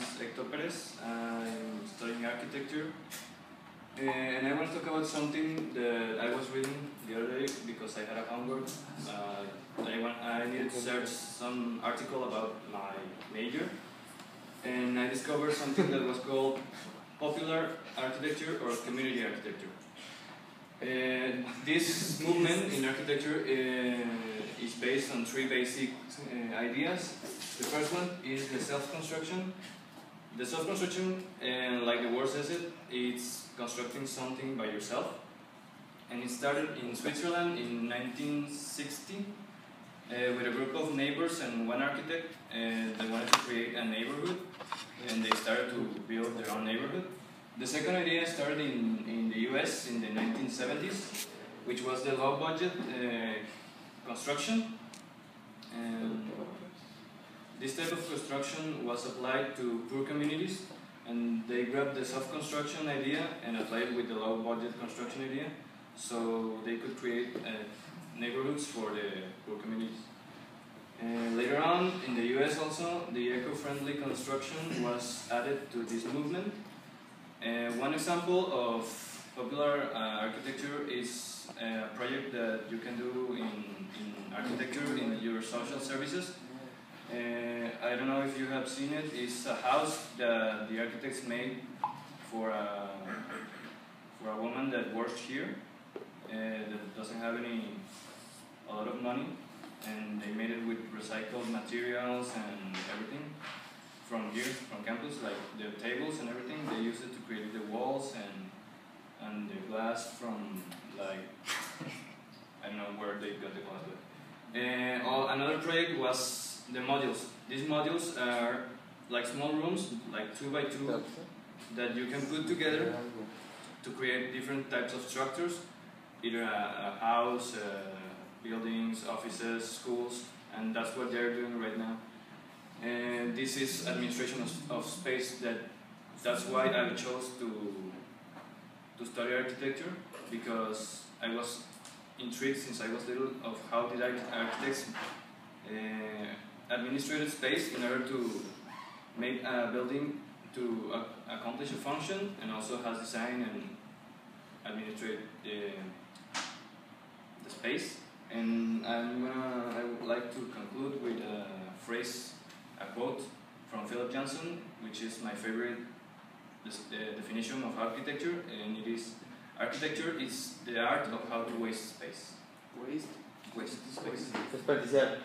is Hector. I'm studying architecture, and I want to talk about something that I was reading the other day because I had a homework. I needed to search some article about my major, and I discovered something that was called popular architecture or community architecture. This movement in architecture is based on three basic ideas. The first one is the self-construction. The self-construction, like the word says it, it's constructing something by yourself. And it started in Switzerland in 1960 with a group of neighbors and one architect. They wanted to create a neighborhood, and they started to build their own neighborhood. The second idea started in the US in the 1970s, which was the low budget construction. And this type of construction was applied to poor communities, and they grabbed the self-construction idea and applied it with the low budget construction idea, so they could create neighborhoods for the poor communities. Later on, in the US also, the eco-friendly construction was added to this movement. One example of popular architecture is a project that you can do in architecture in your social services. I don't know if you have seen it. It's a house that the architects made for a woman that works here that doesn't have a lot of money, and they made it with recycled materials and everything from here, from campus, like the tables and everything. They used it to create the walls and the glass from, like, I don't know where they got the glass, but another project was the modules. These modules are like small rooms, like 2 by 2, that you can put together to create different types of structures, either a house, buildings, offices, schools, and that's what they're doing right now. And this is administration of space. That's why I chose to study architecture, because I was intrigued since I was little of how did architects administrate space in order to make a building to accomplish a function, and also has design and administrate the space. And I would like to conclude with a quote from Philip Johnson, which is my favorite definition of architecture, and it is: architecture is the art of how to waste space. Waste? Waste space. Desperdiciar.